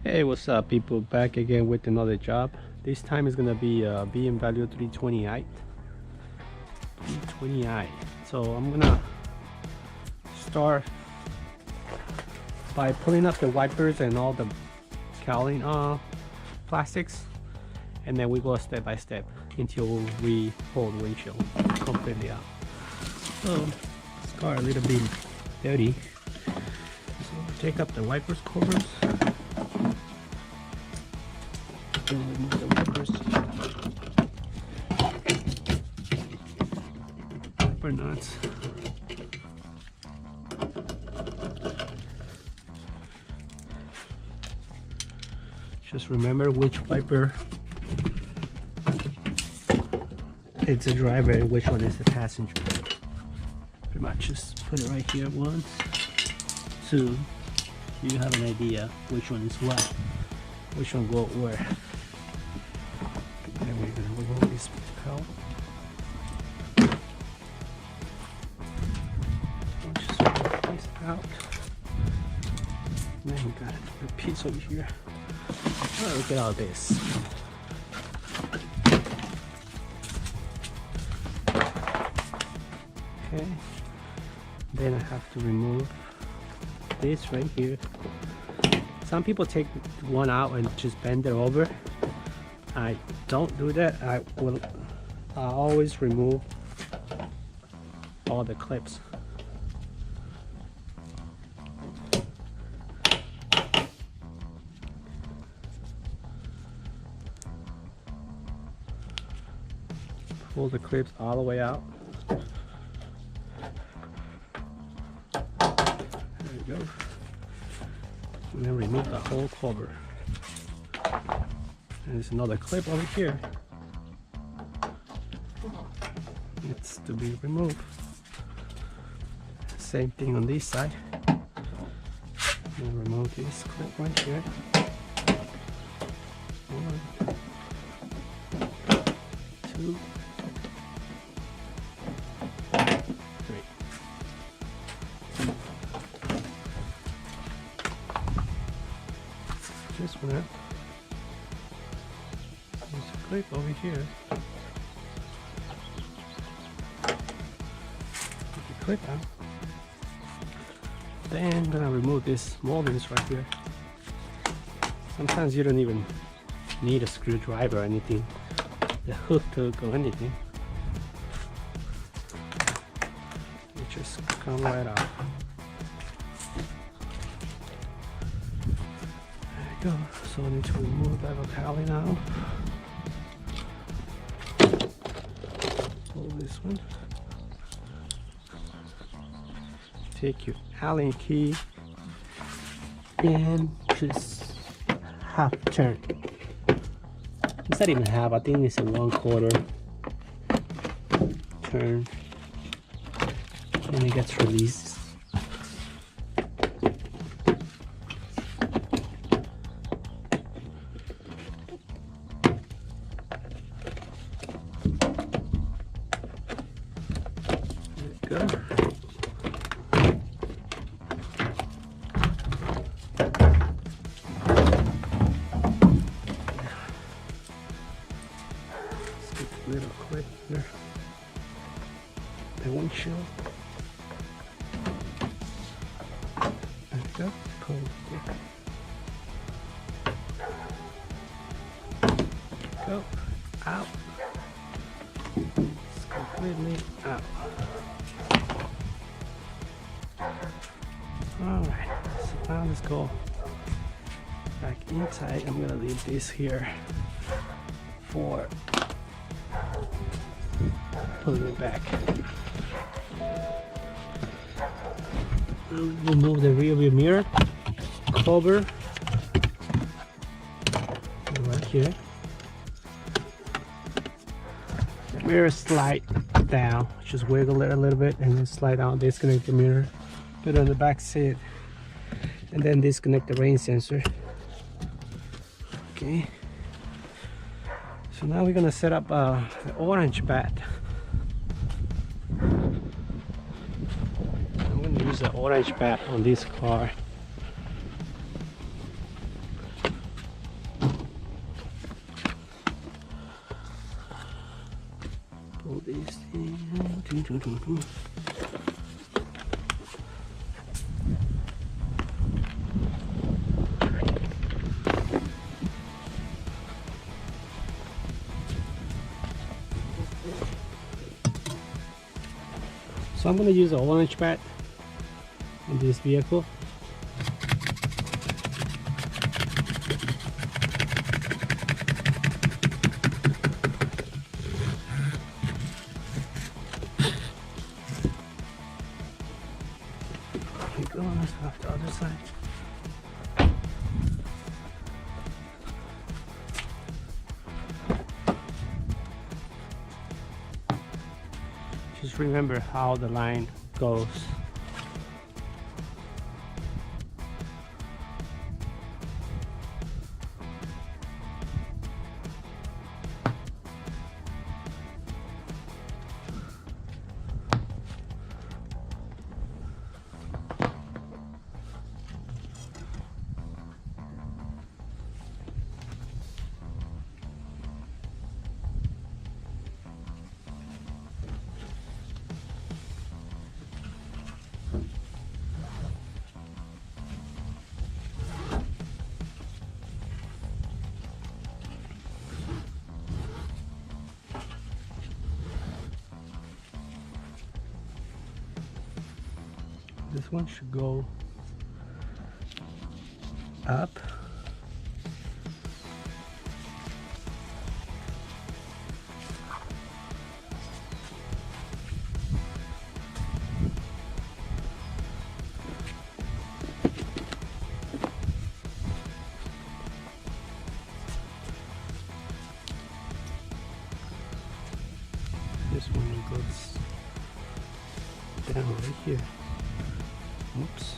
Hey, what's up people, back again with another job. This time is gonna be a BMW 320i. So I'm gonna start by pulling up the wipers and all the cowling plastics, and then we go step by step until we pull the windshield completely out. So this car a little bit dirty, so take up the wipers covers. Remove the wipers. Wiper nuts. Just remember which wiper it's a driver and which one is the passenger. Pretty much just put it right here. 1, 2. You have an idea which one is what, which one go where. And we're gonna remove this out. Just remove this out. Then we got a piece over here. Oh, look at all this. Okay. Then I have to remove this right here. Some people take one out and just bend it over. I don't do that. I always remove all the clips. Pull the clips all the way out. There you go. And then remove the whole cover. And there's another clip over here. It's to be removed. Same thing on this side. And remove this clip right here. 1, 2, 3. This one out. There's a clip over here. Take the clip out. Then I'm gonna remove this moldings right here. Sometimes you don't even need a screwdriver or anything, the hook or anything. You just come right out. There you go. So I need to remove that cowling now. Pull this one. Take your Allen key and just half turn. It's not even half, I think it's a 1/4 turn, and it gets released. There you go. Little clip here, the windshield. There we go. Pull it. Go out. It's completely out. Alright, so now let's go back inside. I'm gonna leave this here for pulling it back. Remove the rear view mirror cover right here. Mirror slide down, just wiggle it a little bit and then slide down, disconnect the mirror, put it on the back seat, and then disconnect the rain sensor. Okay. So now we're gonna set up the orange bat. I'm gonna use the orange bat on this car. So I'm going to use a launch pad in this vehicle. Go off the other side. Just remember how the line goes. This one should go up. This one goes down right here. Oops.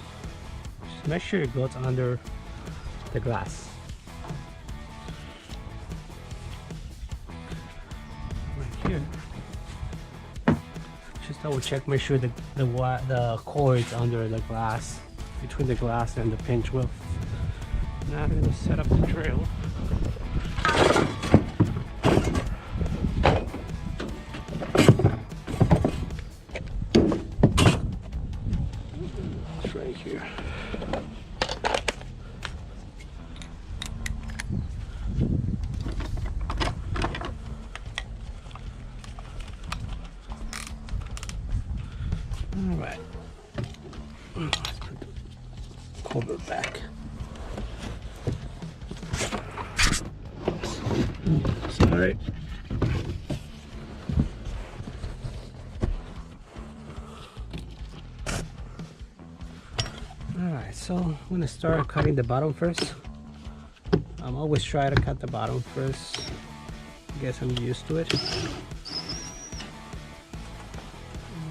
Just make sure it goes under the glass. Right here. Just double check, make sure the cord's under the glass, between the glass and the pinch wheel. Now I'm going to set up the trail. Right here. All right. Let's put the cover back. Sorry. Alright, so I'm going to start cutting the bottom first. I'm always try to cut the bottom first. I guess I'm used to it. Let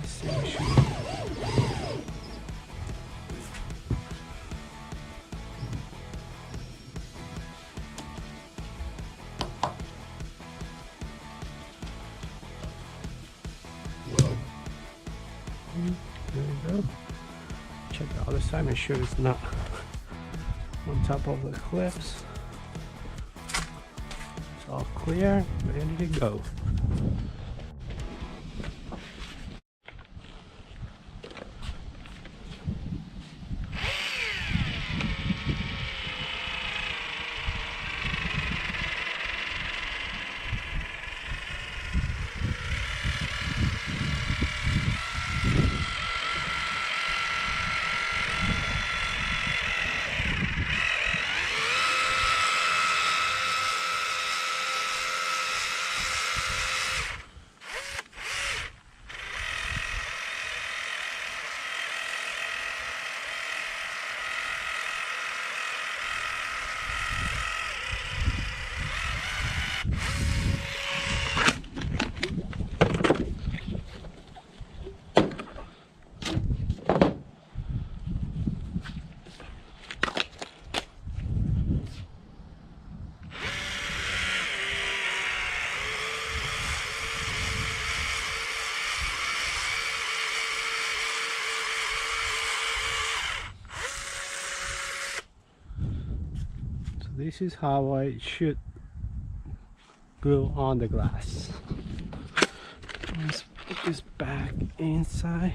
me see. There we go. Check the other side, make sure it's not on top of the clips. It's all clear, ready to go. This is how I should go on the glass. Let's put this back inside.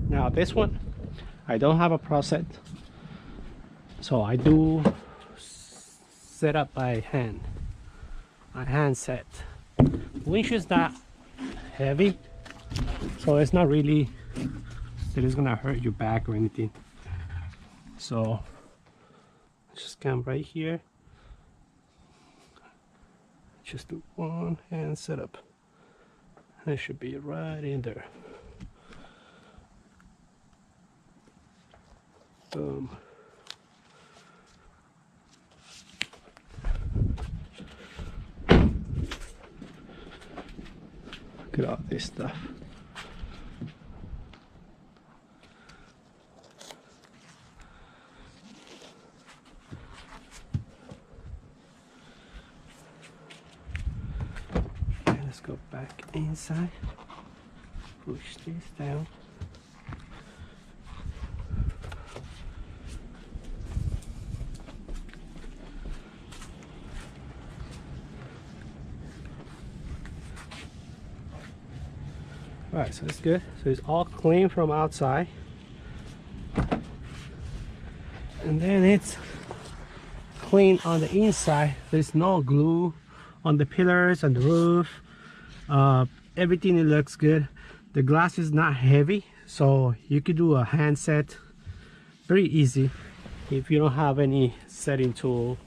Now this one, I don't have a preset, so I do set up by hand. My hand set. Windshield's not heavy, so it's not really that it's gonna hurt your back or anything. So just come right here. Just do one hand setup. That should be right in there. Boom. Look at all this stuff. Okay, let's go back inside. Push this down. Alright, so it's good. So it's all clean from outside. And then it's clean on the inside. There's no glue on the pillars and the roof. Everything, it looks good. The glass is not heavy, so you could do a hand set very easy if you don't have any setting tool